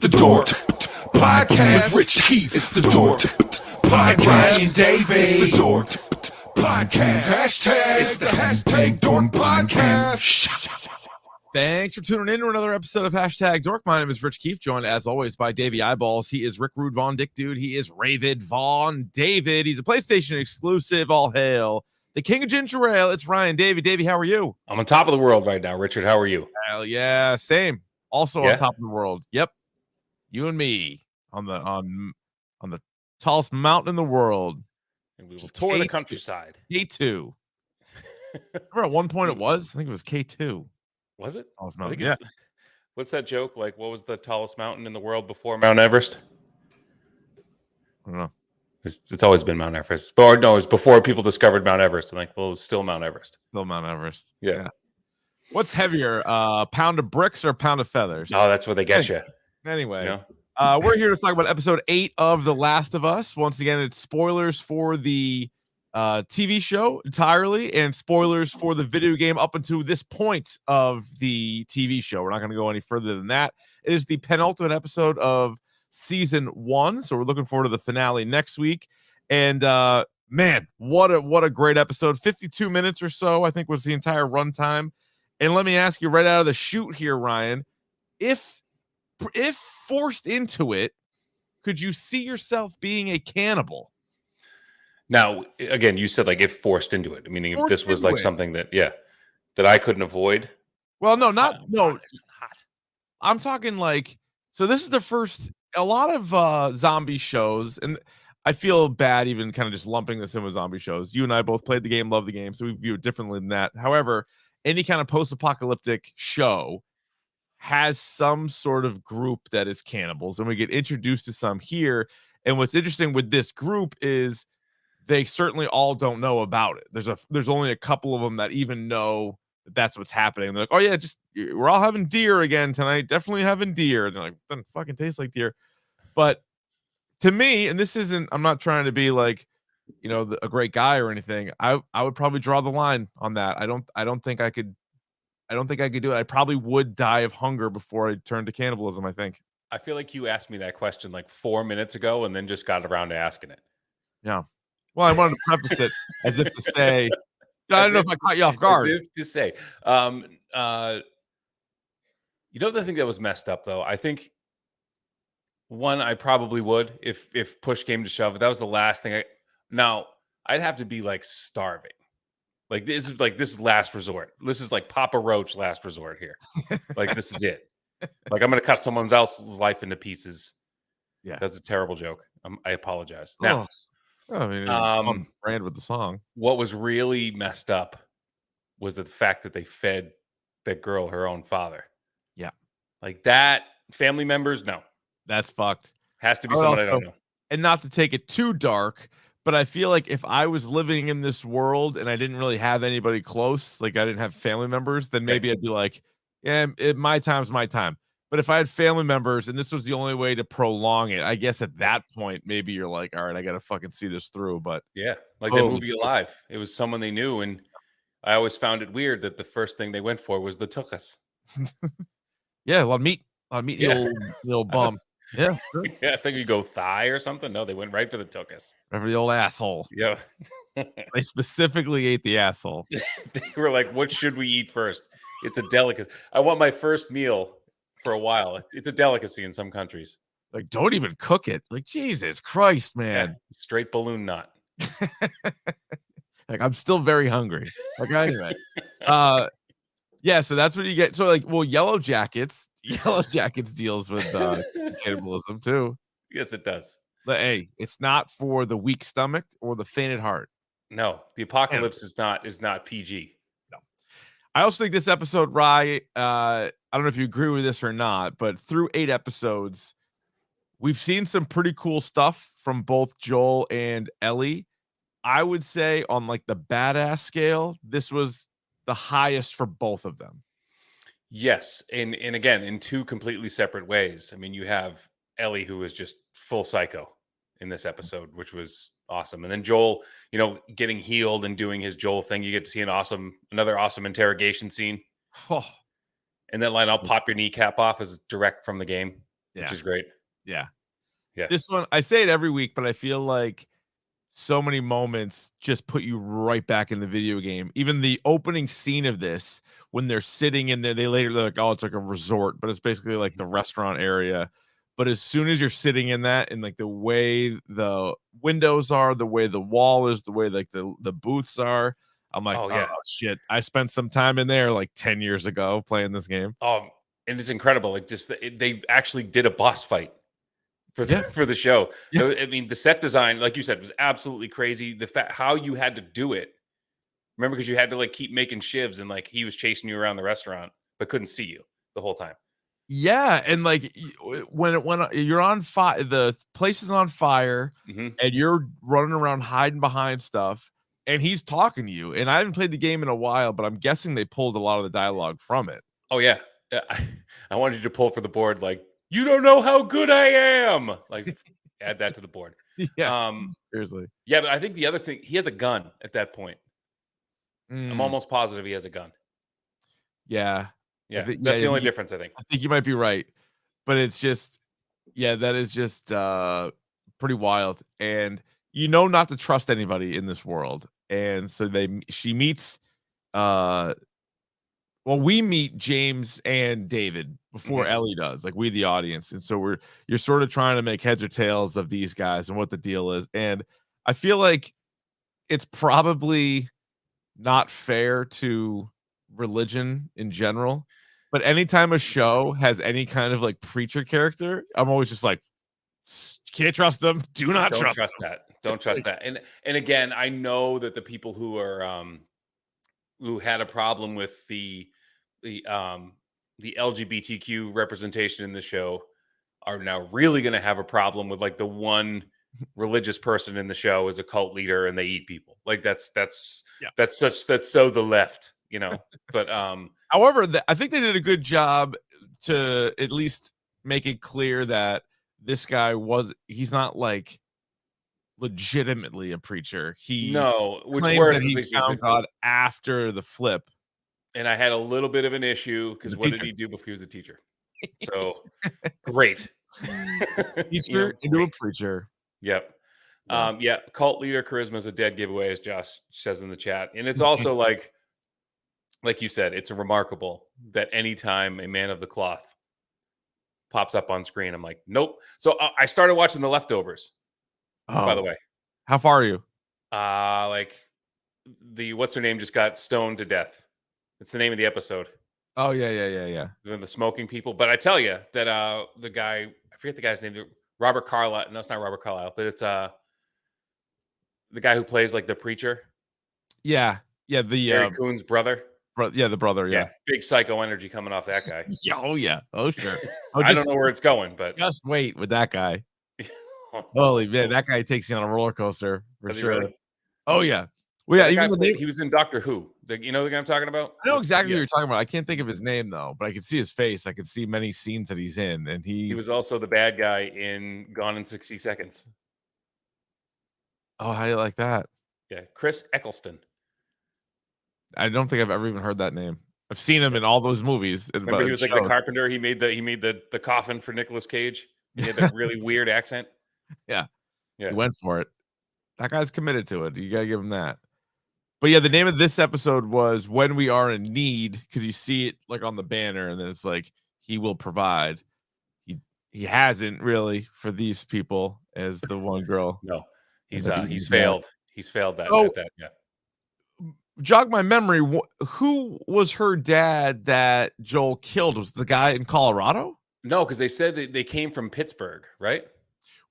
the DORK podcast with Rich Keefe. It's the DORK podcast with Davey. It's the DORK podcast. Hashtag. It's the hashtag DORK podcast. Thanks for tuning in to another episode of Hashtag Dork. My name is Rich Keefe, joined as always by Davey Eyeballs. He is Rick Rude Von Dick Dude. He is Ravid Von David. He's a PlayStation exclusive. All hail the King of Ginger Ale. It's Ryan. Davey, how are you? I'm on top of the world right now, Richard. How are you? Hell yeah, same. Also on top of the world. Yep, you and me on the tallest mountain in the world. And we will tour the countryside. K2. Remember at one point it was? I think it was K2. Was it? Tallest mountain. Yeah. What's that joke? Like, what was the tallest mountain in the world before Mount Everest? I don't know. It's always been Mount Everest. Or no, it was before people discovered Mount Everest. I'm like, well, it was still Mount Everest. Still Mount Everest. Yeah. What's heavier, pound of bricks or pound of feathers? Oh, that's where they get you. Anyway, You know? we're here to talk about episode 8 of The Last of Us. Once again, it's spoilers for the TV show entirely and spoilers for the video game up until this point of the TV show. We're not going to go any further than that. It is the penultimate episode of season 1, so we're looking forward to the finale next week. And man, what a great episode. 52 minutes or so, I think, was the entire runtime. And let me ask you right out of the chute here, Ryan, if forced into it, could you see yourself being a cannibal? Now, again, you said like if forced into it, meaning if this was like something that I couldn't avoid. Well, no. Hot. I'm talking like, so this is the first, a lot of zombie shows, and I feel bad even kind of just lumping this in with zombie shows. You and I both played the game, love the game, so we view it differently than that. However, any kind of post-apocalyptic show has some sort of group that is cannibals, and we get introduced to some here. And what's interesting with this group is they certainly all don't know about it. There's only a couple of them that even know that that's what's happening. They're like, oh yeah, we're all having deer again tonight. Definitely having deer. And they're like, doesn't fucking taste like deer. But to me, and this isn't, I'm not trying to be like, a great guy or anything. I would probably draw the line on that. I don't think I could do it. I probably would die of hunger before I turned to cannibalism, I think. I feel like you asked me that question like 4 minutes ago and then just got around to asking it. Yeah. Well, I wanted to preface it as if to say, I don't know if I caught you off guard. As if to say, the thing that was messed up though, I think one, I probably would if push came to shove. That was the last thing now I'd have to be like starving. Like this is last resort. This is like Papa Roach last resort here. Like this is it. Like I'm going to cut someone else's life into pieces. Yeah. That's a terrible joke. I apologize. Now, I mean, it's on brand with the song. What was really messed up was the fact that they fed that girl her own father. Yeah. Like that, family members, no. That's fucked. Has to be someone I don't know. And not to take it too dark, but I feel like if I was living in this world and I didn't really have anybody close, like I didn't have family members, then maybe I'd be like, yeah, my time's my time. But if I had family members and this was the only way to prolong it, I guess at that point, maybe you're like, all right, I got to fucking see this through. But yeah, like that movie Alive. It was someone they knew. And I always found it weird that the first thing they went for was the tuchus. Yeah, a lot of meat, the old bum. Yeah. Sure. Yeah, I think you go thigh or something. No, they went right for the tuchus. Right for the old asshole. Yeah. They specifically ate the asshole. They were like, what should we eat first? It's a delicacy. I want my first meal for a while. It's a delicacy in some countries. Like, don't even cook it. Like, Jesus Christ, man. Yeah, straight balloon knot. Like, I'm still very hungry. Like, anyway. Yeah, so that's what you get. So, like, well, Yellow Jackets deals with cannibalism too. Yes, it does. But hey, it's not for the weak stomach or the fainted heart. No, the apocalypse is not PG. No. I also think this episode, Rye, I don't know if you agree with this or not, but through 8 episodes, we've seen some pretty cool stuff from both Joel and Ellie. I would say on like the badass scale, this was the highest for both of them. Yes, and again, in 2 completely separate ways. I mean, you have Ellie, who was just full psycho in this episode, which was awesome. And then Joel, getting healed and doing his Joel thing. You get to see another awesome interrogation scene. Oh. And that line, I'll pop your kneecap off, is direct from the game. which is great. Yeah. Yeah. This one, I say it every week, but I feel like so many moments just put you right back in the video game. Even the opening scene of this, when they're sitting in there, they're like, oh, it's like a resort, but it's basically like the restaurant area. But as soon as you're sitting in that, and like the way the windows are, the way the wall is, the way like the booths are, I'm like, Oh oh yeah. shit, I spent some time in there like 10 years ago playing this game. And it's incredible. Like they actually did a boss fight for Yeah. for the show. Yeah. I mean, the set design, like you said, was absolutely crazy. The fact how you had to do it. Remember, because you had to like keep making shivs, and like he was chasing you around the restaurant, but couldn't see you the whole time. Yeah, and like when you're on fire, the place is on fire, Mhm. and you're running around hiding behind stuff, and he's talking to you. And I haven't played the game in a while, but I'm guessing they pulled a lot of the dialogue from it. Oh yeah. I wanted you to pull for the board, like, you don't know how good I am. Like, add that to the board. Yeah, Um, seriously. yeah, but I think the other thing, he has a gun at that point. I'm Mm, almost positive he has a gun. yeah, Yeah, that's the only you difference, I think. I think you might be right, but it's just, yeah, that is just pretty wild. And you know not to trust anybody in this world. And so she meets uh well, we meet James and David before Mhm. Ellie does, like we the audience. And so you're sort of trying to make heads or tails of these guys and what the deal is. And I feel like it's probably not fair to religion in general, but anytime a show has any kind of like preacher character, I'm always just like, Can't trust them. Do not Don't trust trust them." that. Don't trust that. And again, I know that the people who had a problem with the um the LGBTQ representation in the show are now really going to have a problem with like the one religious person in the show is a cult leader and they eat people. Like Yeah. that's so the left, you know. But However, I think they did a good job to at least make it clear that this guy he's not like legitimately a preacher. He no, which claims that worse is he this found God after the flip. and I had a little bit of an issue He's because a what did teacher. he do before he was a teacher? So great. Teacher into a Great. preacher. Yep. Yeah. Yeah, cult leader charisma is a dead giveaway, as Josh says in the chat. And it's also like you said, it's remarkable that anytime a man of the cloth pops up on screen, I'm like, nope. So I started watching The Leftovers, by the Oh, way. how far are you? Like the what's her name just got stoned to death. It's the name of the episode. Oh, yeah. The smoking people. But I tell you that the guy, I forget the guy's name, Robert Carlyle. No, it's not Robert Carlyle, but it's the guy who plays like the preacher, Yeah. Yeah, Gary Coon's brother. the brother, Yeah, yeah. big psycho energy coming off that guy. Yeah, oh, yeah. Oh, sure. Oh, I don't know where it's going, but just wait with that guy. Holy man, that guy takes you on a roller coaster for Does he sure. really? Oh, yeah. Well, Yeah, yeah, that guy even the played. name He was in Doctor Who. You know the guy I'm talking about? I know exactly Yeah. who you're talking about. I can't think of his name, though, but I could see his face. I could see many scenes that he's in, and He was also the bad guy in Gone in 60 Seconds. oh, how do you like that? Yeah, Chris Eccleston. I don't think I've ever even heard that name. I've seen him in all those movies, Remember, he was like the shows. carpenter. He made the coffin for Nicolas Cage. He had that really weird accent. Yeah, Yeah. he went for it. That guy's committed to it. You gotta give him that. But yeah, the name of this episode was "When We Are in Need" because you see it like on the banner, and then it's like he will provide. He hasn't really for these people as the one girl. No, And he's then he's he's failed. He's failed that Oh. at that. Yeah. Jog my memory. Who was her dad that Joel killed? Was the guy in Colorado? No, because they said that they came from Pittsburgh, right?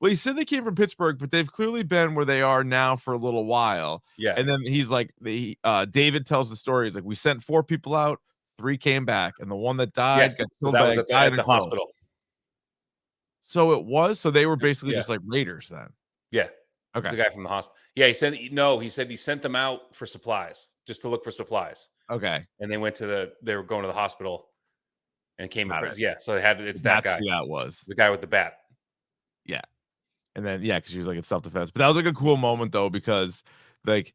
Well, he said they came from Pittsburgh, but they've clearly been where they are now for a little while. Yeah. And then he's like, David tells the story. He's like, we sent 4 people out, 3 came back, and the one that died Yes, got so killed that by was a at guy in the a club. hospital. So they were basically Yeah. just like raiders then. Yeah. Okay. The guy from the hospital. Yeah, he said he sent them out for supplies, just to look for supplies. Okay. And they were going to the hospital and came Got across. it. Yeah, so it's So that that's guy. who that was. The guy with the bat. Yeah. And then because she was like it's self-defense. But that was like a cool moment though, because like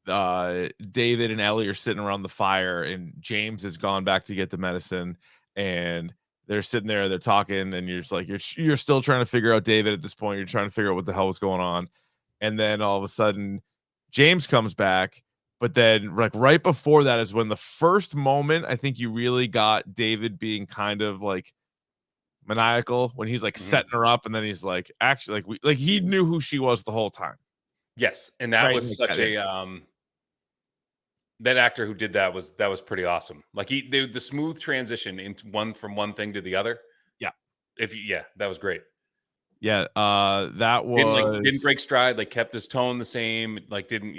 David and Ellie are sitting around the fire, and James has gone back to get the medicine, and they're sitting there, they're talking, and you're just like you're still trying to figure out David at this point. You're trying to figure out what the hell was going on, and then all of a sudden, James comes back. But then, like right before that, is when the first moment I think you really got David being kind of like maniacal when he's like setting her up, and then he's like, actually, like he knew who she was the whole time. Yes, and that Right, was like such that a that actor who did that was pretty awesome. Like the smooth transition into from one thing to the other. Yeah. That was great. Yeah, that Didn't was break stride, like kept his tone the same, like didn't,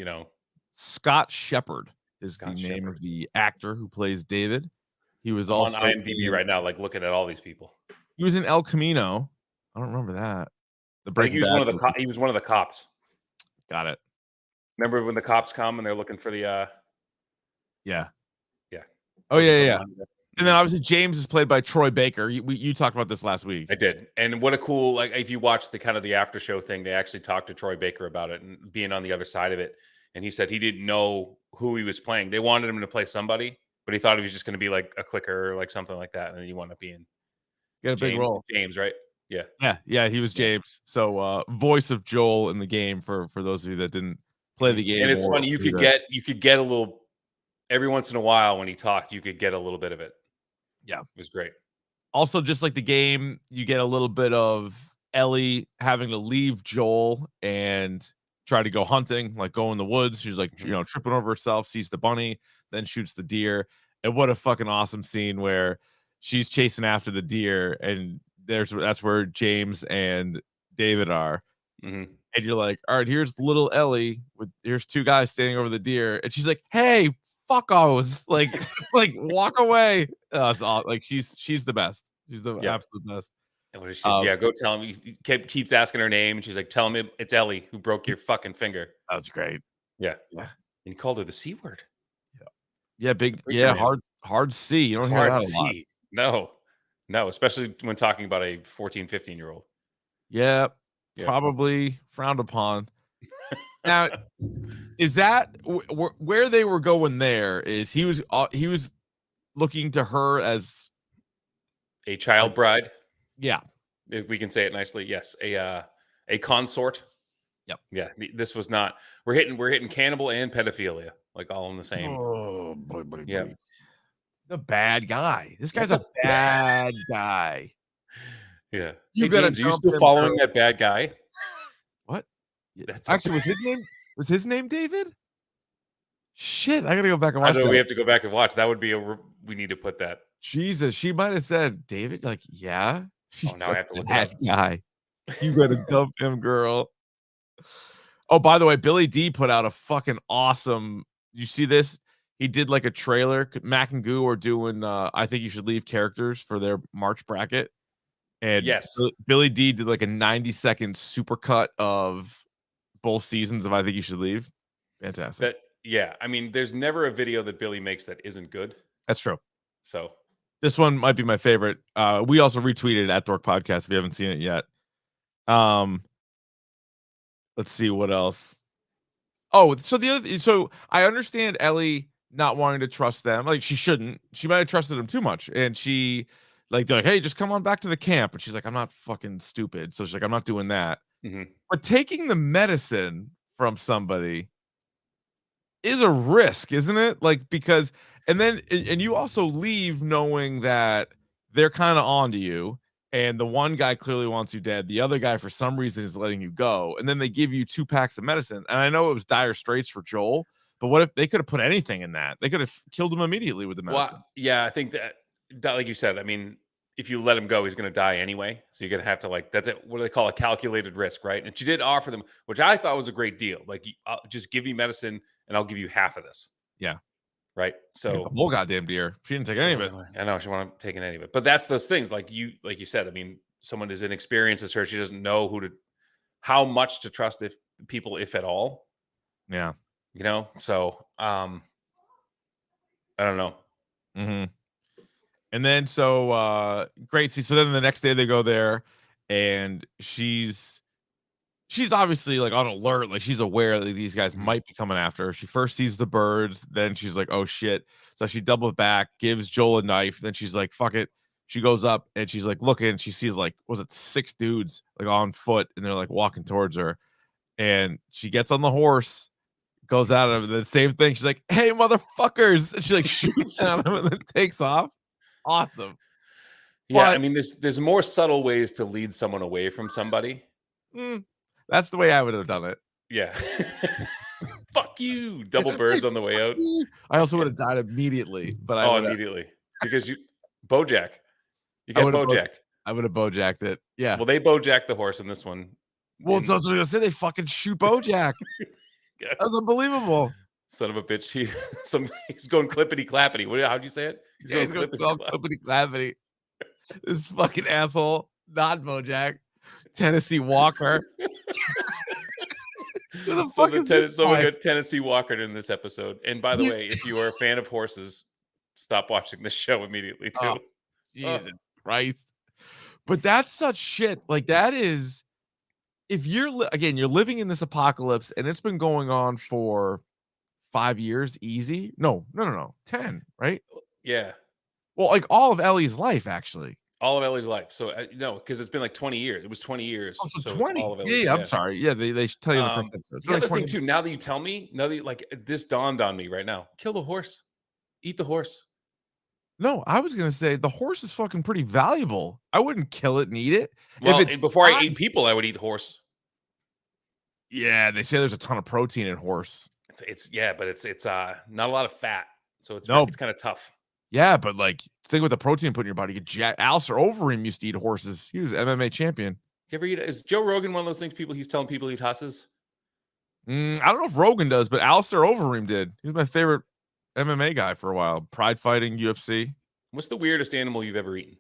Scott Shepherd is Scott the name of Shepherd. the actor who plays David. He was I'm on also IMDb right now, like looking at all these people. He was in El Camino. I don't remember that. The I think Breaking Bad movie. he was one of the cops. Got it. Remember when the cops come and they're looking for the Yeah. Yeah. Oh yeah. And then obviously James is played by Troy Baker. You talked about this last week. I did. And what a cool, like, if you watch the kind of the after show thing, they actually talked to Troy Baker about it and being on the other side of it. And he said he didn't know who he was playing. They wanted him to play somebody, but he thought he was just going to be like a clicker or like something like that. And then he wound up being Got a big role. James, right? Yeah. Yeah, he was James. So voice of Joel in the game for those of you that didn't play the game. And it's funny, you could get a little every once in a while when he talked, you could get a little bit of it. Yeah. It was great. Also, just like the game, you get a little bit of Ellie having to leave Joel and try to go hunting, like go in the woods. She's like, tripping over herself, sees the bunny, then shoots the deer. And what a fucking awesome scene where she's chasing after the deer, and that's where James and David are. Mm-hmm. And you're like, all right, here's little Ellie here's two guys standing over the deer, and she's like, hey, fuckos, like walk away. It's all like she's the best. She's the absolute best. And what is she? Go tell him. He keeps asking her name, and she's like, "Tell him it's Ellie who broke your fucking finger." That's great. Yeah. And he called her the C word. Yeah, big. Yeah, hard C. You don't hear that a lot. No, especially when talking about a 14, 15-year-old. Yeah, probably frowned upon. Now, is that where they were going? There is he was looking to her as a child bride. Yeah, if we can say it nicely. Yes, a consort. Yep. Yeah, this was not. We're hitting cannibal and pedophilia, like all in the same. Oh boy. Yeah, the bad guy. This guy's a bad guy. Yeah. You are you still following that bad guy? What? That's actually was his name David? Shit, I gotta go back and watch. We have to go back and watch. That would be we need to put that. Jesus, she might have said David. Like, yeah. Now I have to look at that guy. You gotta dump him, girl. Oh, by the way, Billy D put out a fucking awesome. You see this? He did like a trailer. Mac and Goo are doing I Think You Should Leave characters for their March bracket. And yes, Billy D did like a 90-second supercut of both seasons of I Think You Should Leave. Fantastic. I mean, there's never a video that Billy makes that isn't good. That's true. So this one might be my favorite. We also retweeted at Dork Podcast if you haven't seen it yet. Let's see what else. Oh, so I understand Ellie not wanting to trust them. Like she shouldn't. She might have trusted them too much, and they're like, hey, just come on back to the camp. And she's like, I'm not fucking stupid. So she's like, I'm not doing that. Mm-hmm. But taking the medicine from somebody is a risk, isn't it? Like, because, and you also leave knowing that they're kind of onto you. And the one guy clearly wants you dead. The other guy, for some reason, is letting you go. And then they give you 2 packs of medicine. And I know it was dire straits for Joel, but what if they could have put anything in that? They could have killed him immediately with the medicine. Well, yeah, I think that, like you said, I mean, if you let him go, he's going to die anyway. So you're going to have to, like, that's it. What do they call a calculated risk, right? And she did offer them, which I thought was a great deal. Like, I'll just give you medicine and I'll give you half of this. Yeah. Right. So the whole goddamn deer. She didn't take any of it. I know she wasn't taking any of it, but that's those things like you said. I mean, someone as inexperienced as her, she doesn't know how much to trust if at all. Yeah. So I don't know. Mm-hmm. And then great. So then the next day they go there, and she's obviously like on alert, like she's aware that these guys might be coming after her. She first sees the birds, then she's like, oh shit. So she doubles back, gives Joel a knife, then she's like, fuck it, she goes up and she's like looking, and she sees like, was it 6 dudes like on foot, and they're like walking towards her, and she gets on the horse, goes out of the same thing. She's like, "Hey, motherfuckers!" And she like shoots at him and then takes off. Awesome. Yeah, I But mean, there's more subtle ways to lead someone away from somebody. that's the way I would have done it. Yeah. Fuck you. Double birds on the way out. I also would have died immediately, but I would immediately. Because you Bojack. You I get would've Bojacked. I would have Bojacked it. Yeah. Well, they Bojacked the horse in this one. Well, so I was gonna say they fucking shoot Bojack. Yeah. That's unbelievable. Son of a bitch. He's going clippity clappity. How'd you say it? He's going clippity clappity. This fucking asshole, not Bojack. Tennessee Walker. Who the fuck is this Someone guy? got Tennessee Walker in this episode. And by the way, if you are a fan of horses, stop watching this show immediately too. Oh, Jesus Christ. But that's such shit. Like that is, if you're you're living in this apocalypse and it's been going on for 5 years easy. No, 10, right? Yeah. Well, like all of Ellie's life, actually. All of Ellie's life. So no, because it's been like 20 years. It was 20 years. Oh, so it's 20. all of Ellie's, Yeah, I'm sorry. Yeah, they tell you in the first episode. It's The really other 20 thing too, now that you tell me, like this dawned on me right now. Kill the horse. Eat the horse. No, I was gonna say the horse is fucking pretty valuable. I wouldn't kill it and eat it. Well, If it before I dies- ate people, I would eat horse. Yeah, they say there's a ton of protein in horse. It's but it's not a lot of fat, so it's No. it's kind of tough. Yeah, but like think with the protein put in your body, you get jack. Alistair Overeem used to eat horses. He was an MMA champion. You ever eat? Is Joe Rogan one of those things? He's telling people to eat hosses. I don't know if Rogan does, but Alistair Overeem did. He was my favorite MMA guy for a while. Pride fighting, UFC. What's the weirdest animal you've ever eaten?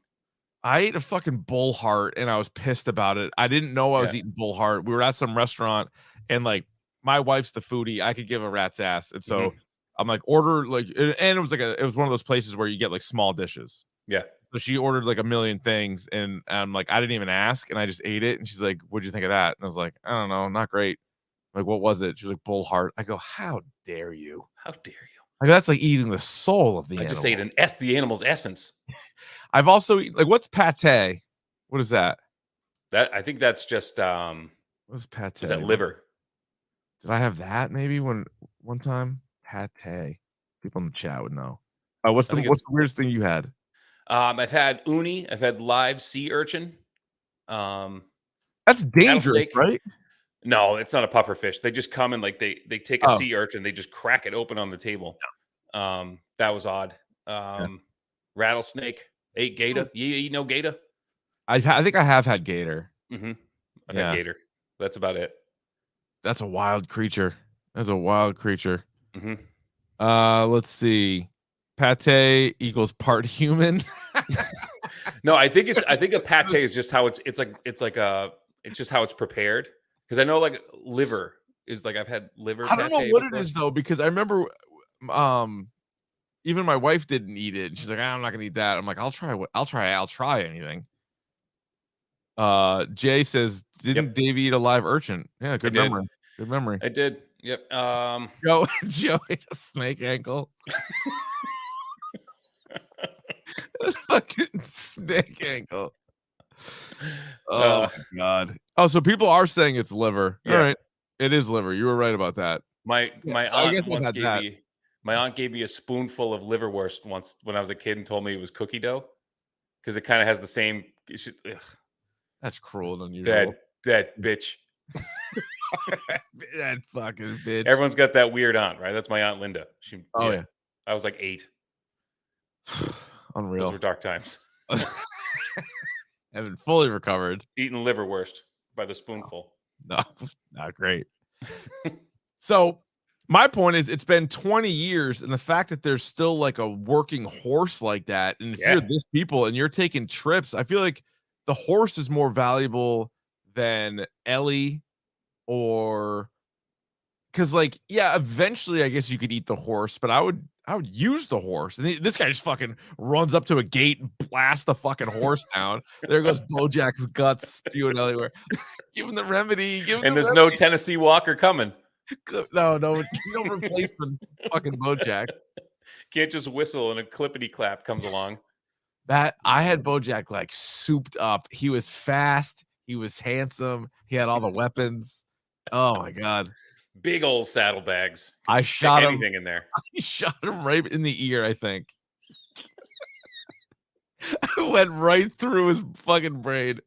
I ate a fucking bull heart and I was pissed about it. I didn't know I was eating bull heart. We were at some restaurant and like my wife's the foodie. I could give a rat's ass. And so I'm like, order like, and it was one of those places where you get like small dishes. Yeah. So she ordered like a million things and I'm like, I didn't even ask. And I just ate it. And she's like, what'd you think of that? And I was like, I don't know, not great. Like, what was it? She was like, bull heart. I go, how dare you? How dare you? Like, that's like eating the soul of the animal. I just ate the animal's essence. I've also eaten, like, what's pate? What is that? I think that's just What's pate? Is that liver? Did I have that maybe one time? Pate. People in the chat would know. What's the weirdest thing you had? I've had uni. I've had live sea urchin. That's dangerous, right? No, it's not a puffer fish. They just come and like they take a sea urchin, they just crack it open on the table. That was odd. Rattlesnake, ate gator. You know gator? I think I have had gator. I've had gator. That's about it. That's a wild creature. That's a wild creature. Let's see. Pate equals part human. No, I think a pate is just how it's just how it's prepared. Because I know like liver is like I've had liver. I don't know what it is though, because I remember even my wife didn't eat it. She's like, I'm not gonna eat that. I'm like, I'll try anything. Jay says, didn't Davey eat a live urchin? Yeah, good memory. Good memory. I did. Yep. Joe ate a snake ankle. Fucking snake ankle. Oh my god. Oh, so people are saying it's liver. All right. It is liver. You were right about that. My aunt gave me a spoonful of liverwurst once when I was a kid and told me it was cookie dough because it kind of has the same. That's cruel and unusual. That bitch. That fucking bitch. Everyone's got that weird aunt, right? That's my aunt Linda. I was like 8. Unreal. Those were dark times. Haven't fully recovered. Eating liverwurst by the spoonful. No, not great. So my point is it's been 20 years and the fact that there's still like a working horse like that. And if you're this people and you're taking trips, I feel like the horse is more valuable than Ellie or because like, eventually I guess you could eat the horse, but I would use the horse. And this guy just fucking runs up to a gate and blasts the fucking horse down. There goes Bojack's guts spewing everywhere. Give him the remedy. There's no Tennessee Walker coming. No replacement. Fucking Bojack. Can't just whistle and a clippity clap comes along. That I had BoJack like souped up. He was fast. He was handsome. He had all the weapons. Oh my god! Big old saddlebags. I Stick shot him. anything in there. I shot him right in the ear. I think I went right through his fucking brain.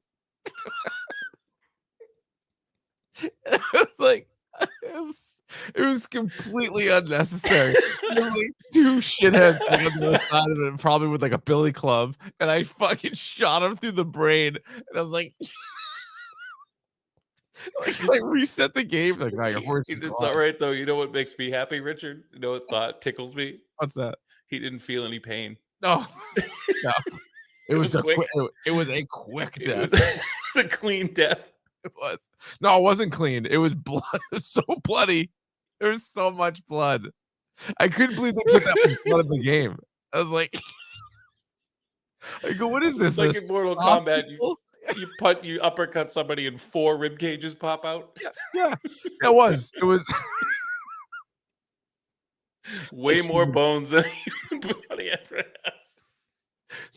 It was like it was completely unnecessary. There was like 2 shitheads like on the other side of it, probably with like a billy club, and I fucking shot him through the brain, and I was like, like reset the game. Like, nah, your horse is It's gone. all right though. You know what makes me happy, Richard? You know what thought tickles me? What's that? He didn't feel any pain. No, no. It was a quick. quick. It was a quick It death. was, it was a clean death. It was. No, it wasn't clean. It was blood. It was so bloody. There was so much blood. I couldn't believe they put that much blood in the game. I was like, I go, what is this? Like this in Mortal Kombat, you uppercut somebody and 4 rib cages pop out. Yeah, it was. It was way more bones than your body ever has.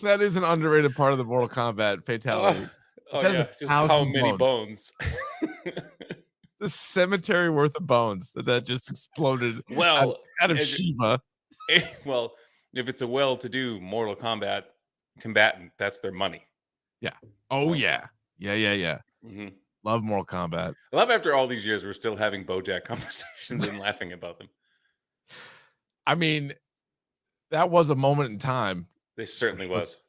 that is an underrated part of the Mortal Kombat fatality. Oh That is yeah, just how 1,000 many bones? The cemetery worth of bones that just exploded Well, out of Shiva. Well, if it's a well-to-do Mortal Kombat combatant, that's their money. Yeah. Oh So- yeah. Yeah. Mhm. Love Mortal Kombat. I love after all these years, we're still having BoJack conversations and laughing about them. I mean, that was a moment in time. This certainly was.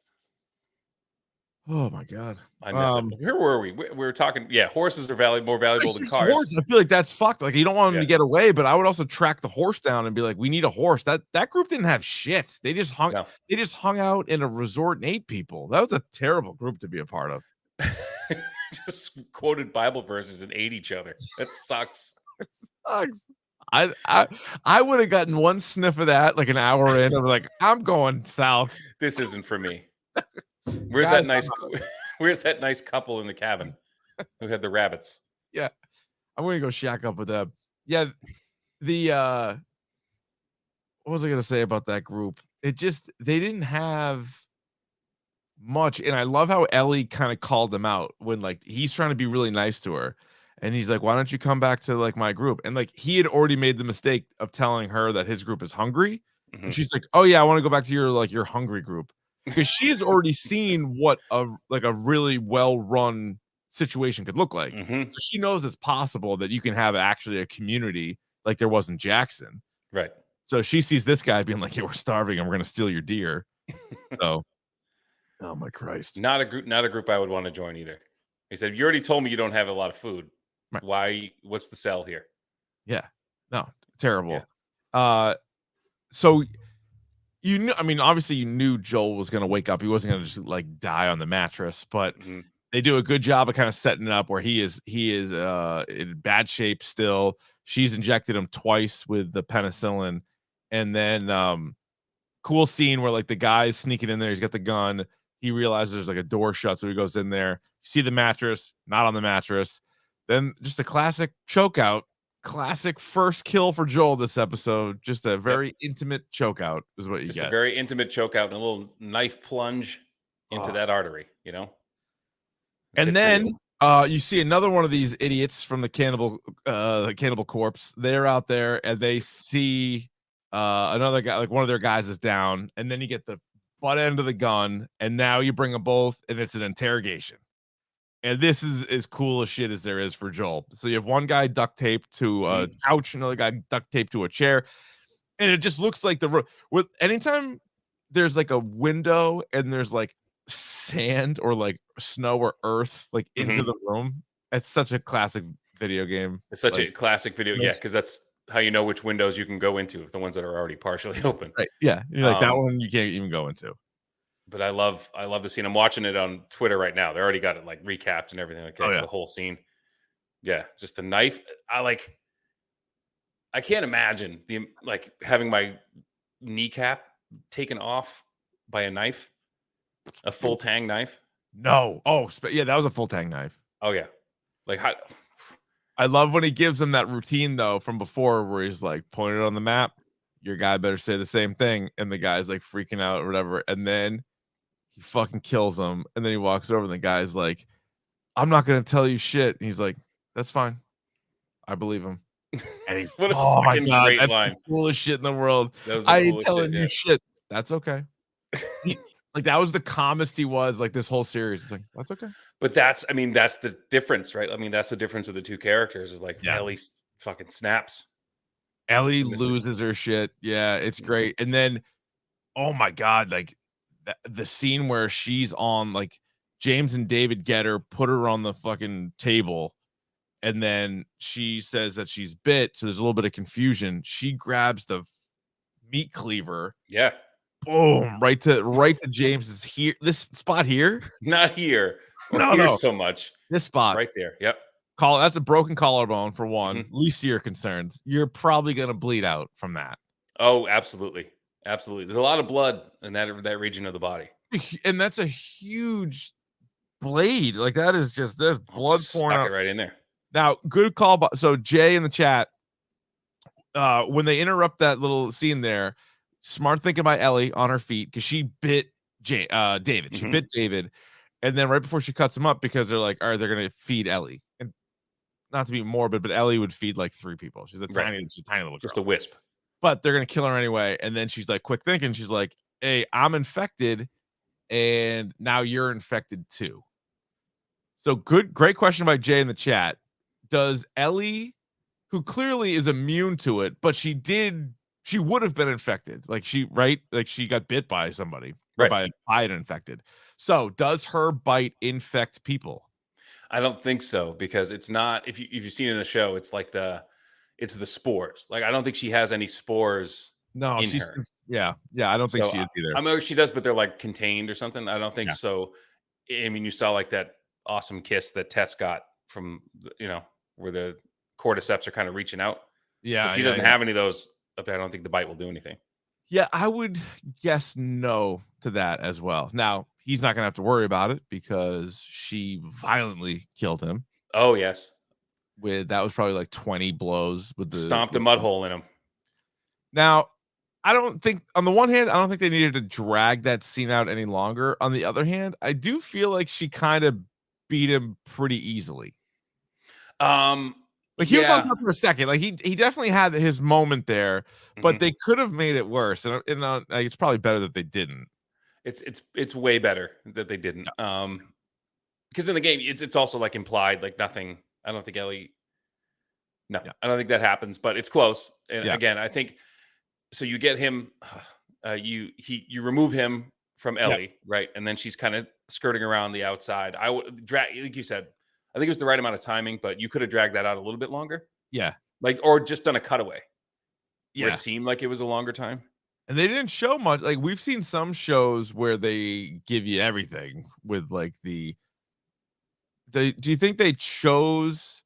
Oh my god. I miss it. Where were we? We were talking. Yeah, horses are more valuable It's than just cars. horse. I feel like that's fucked. Like you don't want him Yeah. to get away, but I would also track the horse down and be like, we need a horse. That group didn't have shit. They just hung No. they just hung out in a resort and ate people. That was a terrible group to be a part of. Just quoted Bible verses and ate each other. That sucks. Sucks. I would have gotten one sniff of that like an hour in. I'm like, I'm going south. This isn't for me. Where's Guys, that nice? Where's that nice couple in the cabin who had the rabbits? Yeah, I'm gonna go shack up with them. Yeah, the what was I gonna say about that group? It just they didn't have much, and I love how Ellie kind of called them out when like he's trying to be really nice to her, and he's like, "Why don't you come back to like my group?" And like he had already made the mistake of telling her that his group is hungry, Mhm. and she's like, "Oh yeah, I want to go back to your hungry group." Because she's already seen what a really well-run situation could look like. Mhm. So she knows it's possible that you can have actually a community like there was in Jackson. Right. So she sees this guy being like, "Yeah, we're starving and we're gonna steal your deer." So, oh my Christ. Not a group I would want to join either. He said, "You already told me you don't have a lot of food. Right. Why? What's the sell here?" Yeah. No, terrible. Yeah. So you knew, I mean, obviously you knew Joel was gonna wake up. He wasn't gonna just like die on the mattress, but Mhm. they do a good job of kind of setting it up where he is in bad shape still. She's injected him twice with the penicillin, and then cool scene where like the guy's sneaking in there, he's got the gun, he realizes there's like a door shut, so he goes in there, you see the mattress, not on the mattress, then just a classic choke out. Classic first kill for Joel this episode. Just a very intimate choke out is what you Just get. a very intimate choke out and a little knife plunge into that artery, you know? That's And it for then you. you see another one of these idiots from the cannibal corpse. They're out there and they see another guy, like one of their guys is down, and then you get the butt end of the gun, and now you bring them both, and it's an interrogation. And this is as cool as shit as there is for Joel. So you have one guy duct taped to a couch, another guy duct taped to a chair, and it just looks like with anytime there's like a window and there's like sand or like snow or earth like into the room. It's such a classic video game. It's such like, a classic video. Yeah, because that's how you know which windows you can go into, if the ones that are already partially open. right. Yeah, you're like that one you can't even go into. But I love the scene. I'm watching it on Twitter right now. They already got it like recapped and everything like that. Oh, yeah. The whole scene. Yeah, just the knife. I can't imagine having my kneecap taken off by a knife, a full tang knife. No. Oh, yeah, that was a full tang knife. Oh yeah, like how? I love when he gives him that routine though from before, where he's like pointed on the map. Your guy better say the same thing, and the guy's like freaking out or whatever, and then He fucking kills him, and then he walks over, and the guy's like, "I'm not gonna tell you shit." And he's like, "That's fine. I believe him." And he, What a oh my fucking god, great that's line. the coolest shit in the world. That was the I ain't coolest telling shit, you yeah. shit. That's okay. Like that was the calmest he was like this whole series. It's like, that's okay. But that's, I mean, that's the difference, right? I mean, that's the difference of the two characters is like Yeah. Ellie fucking snaps. Ellie And this is- loses her shit. Yeah, it's great. And then, oh my god, like the scene where she's on like James and David get her, put her on the fucking table, and then she says that she's bit. So there's a little bit of confusion. She grabs the meat cleaver, Yeah. boom, right to James's here, this spot here. Not here. Or No, here no. so much. This spot. Right there. Yep. That's a broken collarbone for one. Mhm. Least of your concerns. You're probably gonna bleed out from that. Oh, absolutely. Absolutely. There's a lot of blood in that region of the body. And that's a huge blade. Like that is just there's blood Just pouring stuck out. it right in there. Now, good call. So Jay in the chat, when they interrupt that little scene there, smart thinking by Ellie on her feet because she bit David. She Mhm. bit David, and then right before she cuts him up because they're like, all right, they're gonna feed Ellie. And not to be morbid, but Ellie would feed like 3 people. She's a Right. tiny little girl. Just a wisp. But they're gonna kill her anyway. And then she's like, quick thinking. She's like, hey, I'm infected, and now you're infected too. So great question by Jay in the chat. Does Ellie, who clearly is immune to it, but she would have been infected, like she got bit by somebody, or Right. by an infected. So does her bite infect people? I don't think so because it's not. If you've seen it in the show, it's like it's the spores. Like I don't think she has any spores. No, in she's her. yeah. I don't think So she is either. I mean, she does, but they're like contained or something. I don't think Yeah. so. I mean, you saw like that awesome kiss that Tess got from where the cordyceps are kind of reaching out. Yeah, So if she doesn't have any of those up there, I don't think the bite will do anything. Yeah, I would guess no to that as well. Now, he's not gonna have to worry about it because she violently killed him. Oh yes, That was probably like 20 blows with the stomped a mud hole in him. Now, I don't think on the one hand, I don't think they needed to drag that scene out any longer. On the other hand, I do feel like she kind of beat him pretty easily. Like he was on top for a second. Like he definitely had his moment there, but they could have made it worse. And like, it's probably better that they didn't. It's way better that they didn't. Because in the game, it's also like implied, like nothing. I don't think Ellie. No, I don't think that happens, but it's close. And again, I think so. You get him. You remove him from Ellie, right? And then she's kind of skirting around the outside. I would drag, like you said. I think it was the right amount of timing, but you could have dragged that out a little bit longer. Yeah. Like, or just done a cutaway. Yeah. Where it seemed like it was a longer time. And they didn't show much. Like we've seen some shows where they give you everything with like do you think they chose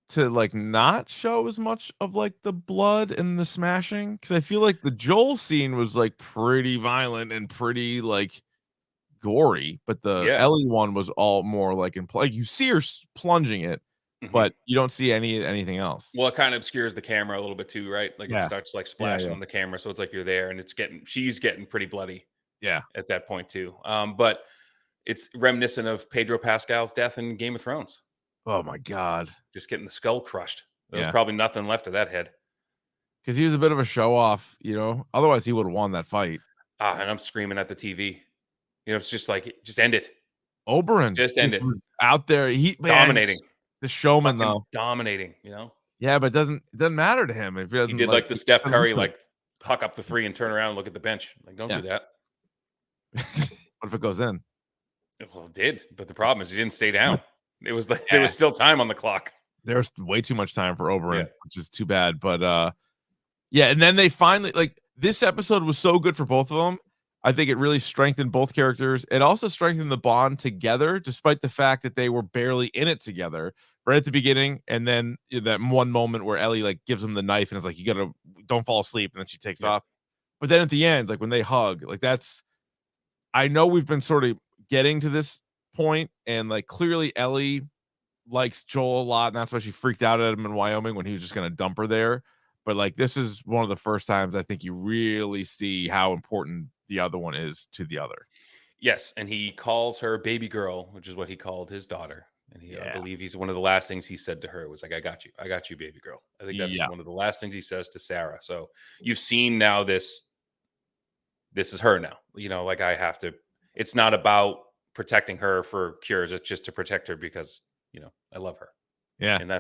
to like not show as much of like the blood and the smashing? Because I feel like the Joel scene was like pretty violent and pretty like gory, but the Ellie one was all more like like you see her plunging it, but you don't see anything else. Well, it kind of obscures the camera a little bit too, right? Like it starts like splashing on the camera, so it's like you're there, and she's getting pretty bloody. Yeah, at that point too. But it's reminiscent of Pedro Pascal's death in Game of Thrones. Oh my god, just getting the skull crushed. There's probably nothing left of that head because he was a bit of a show off, Otherwise, he would have won that fight. And I'm screaming at the TV. It's just like, just end it. Oberyn just end it. Was out there. Dominating. The showman, though. Dominating, Yeah, but it doesn't matter to him if he did like the Steph Curry, like huck up the 3 and turn around and look at the bench. Like, don't do that. What if it goes in? Well, it did, but the problem is he didn't stay down. It was like there was still time on the clock. There's way too much time for Oberyn, which is too bad. But and then they finally this episode was so good for both of them. I think it really strengthened both characters. It also strengthened the bond together, despite the fact that they were barely in it together right at the beginning. And then that one moment where Ellie like gives him the knife and is like, "You don't fall asleep," and then she takes off. But then at the end, like when they hug, like I know we've been sort of getting to this point, and like clearly Ellie likes Joel a lot, and that's why she freaked out at him in Wyoming when he was just going to dump her there. But like this is one of the first times I think you really see how important the other one is to the other. Yes, and he calls her baby girl, which is what he called his daughter. And I believe he's one of the last things he said to her was like, I got you, baby girl. I think that's one of the last things he says to Sarah. So you've seen now this is her now. Like I have to, it's not about protecting her for cures. It's just to protect her because, I love her. Yeah. And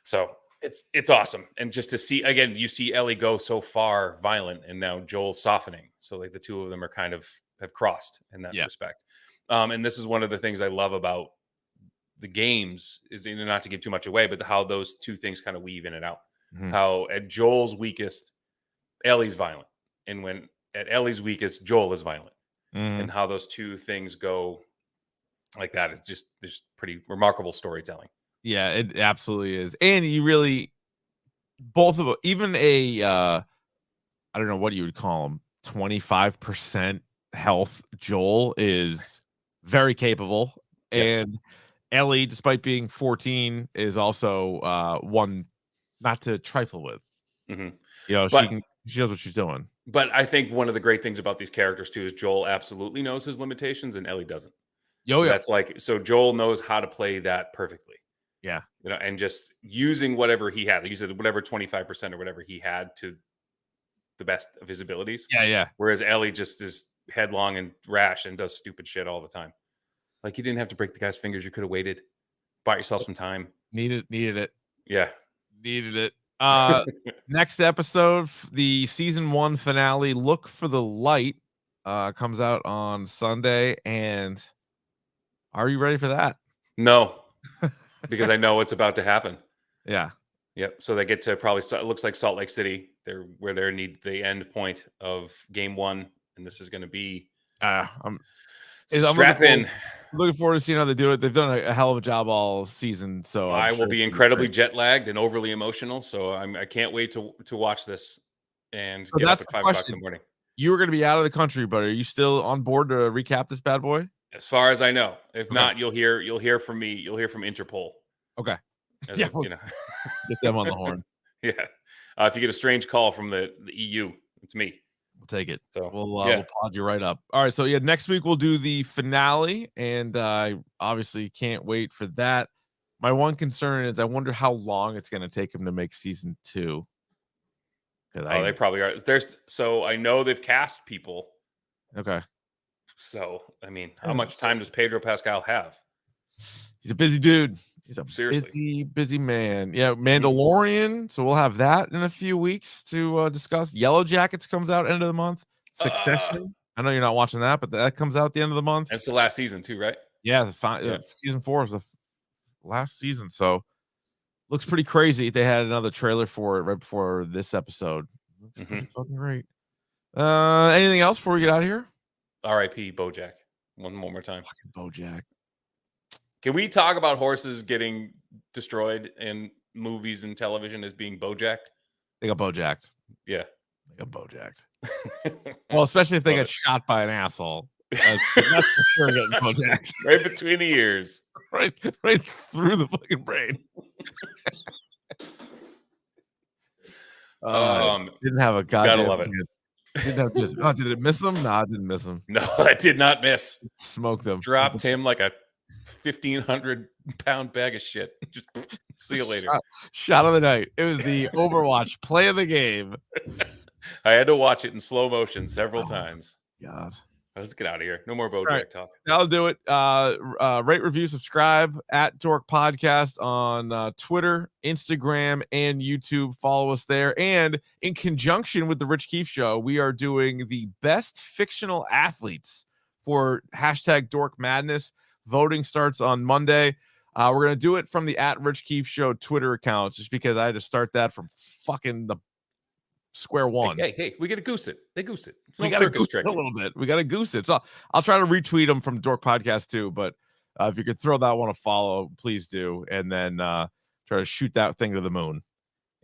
so it's awesome. And just to see, again, you see Ellie go so far violent and now Joel's softening. So like the two of them are kind of have crossed in that respect. And this is one of the things I love about the games is not to give too much away, but how those two things kind of weave in and out. Mhm. How at Joel's weakest, Ellie's violent. And when at Ellie's weakest, Joel is violent. And how those two things go like that is just pretty remarkable storytelling. Yeah, it absolutely is. And you really, both of them, even I don't know what you would call him, 25% health Joel is very capable. Yes. And Ellie, despite being 14, is also one not to trifle with. Mm-hmm. She knows what she's doing. But I think one of the great things about these characters too is Joel absolutely knows his limitations and Ellie doesn't. That's like, so Joel knows how to play that perfectly. Yeah. And just using whatever he had, like you said, whatever 25% or whatever he had to the best of his abilities. Yeah. Whereas Ellie just is headlong and rash and does stupid shit all the time. Like you didn't have to break the guy's fingers. You could have waited, bought yourself some time. Needed it. Yeah. Needed it. Next episode, the season 1 finale, Look for the Light, comes out on Sunday. And are you ready for that? No, because I know what's about to happen. Yeah. Yep. So they get to probably, it looks like Salt Lake City. They're where they need the end point of game 1. And this is going to be strap in. Looking forward to seeing how they do it. They've done a hell of a job all season. So I will be incredibly jet lagged and overly emotional. So I can't wait to watch this and get up at 5 o'clock in the morning. You were going to be out of the country, but are you still on board to recap this bad boy? As far as I know. If not, you'll hear from me. You'll hear from Interpol. Okay. Yeah, get them on the horn. Yeah. If you get a strange call from the EU, it's me. We'll take it. So we'll pod you right up. All right. So next week we'll do the finale, and I obviously can't wait for that. My one concern is I wonder how long it's going to take him to make season 2. They probably are. So I know they've cast people. Okay. So I mean, how much time does Pedro Pascal have? He's a busy dude. He's a busy man. Yeah, Mandalorian. So we'll have that in a few weeks to discuss. Yellow Jackets comes out end of the month. Succession. I know you're not watching that, but that comes out at the end of the month. It's the last season too, right? Yeah, season 4 is the last season. So looks pretty crazy. They had another trailer for it right before this episode. Looks pretty fucking great. Anything else before we get out of here? R.I.P. Bojack. One more time. Fucking Bojack. Can we talk about horses getting destroyed in movies and television as being bojacked? They got bojacked. Yeah. They got bojacked. Well, especially if they get shot by an asshole. That's for sure getting bojacked. Right between the ears. Right through the fucking brain. Didn't have a goddamn gotta love it. Didn't have this. Oh, did it miss him? No, I didn't miss him. No, I did not miss. Smoked him. Dropped him like a 1,500-pound bag of shit. Just see you later. Shot of the night. It was the Overwatch play of the game. I had to watch it in slow motion several times. God. Let's get out of here. No more Bojack talk. That'll do it. Rate, review, subscribe at Dork Podcast on Twitter, Instagram, and YouTube. Follow us there. And in conjunction with the Rich Keefe Show, we are doing the best fictional athletes for hashtag Dork Madness. Voting starts on Monday. We're going to do it from the at Rich Keefe Show Twitter account just because I had to start that from fucking the square one. Hey, we got to goose it. They goose it. We got to goose it a little bit. We got to goose it. So I'll try to retweet them from Dork Podcast too. But if you could throw that one a follow, please do. And then try to shoot that thing to the moon.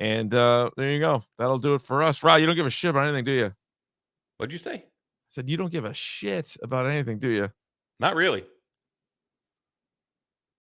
And there you go. That'll do it for us. Rod, you don't give a shit about anything, do you? What'd you say? I said, you don't give a shit about anything, do you? Not really.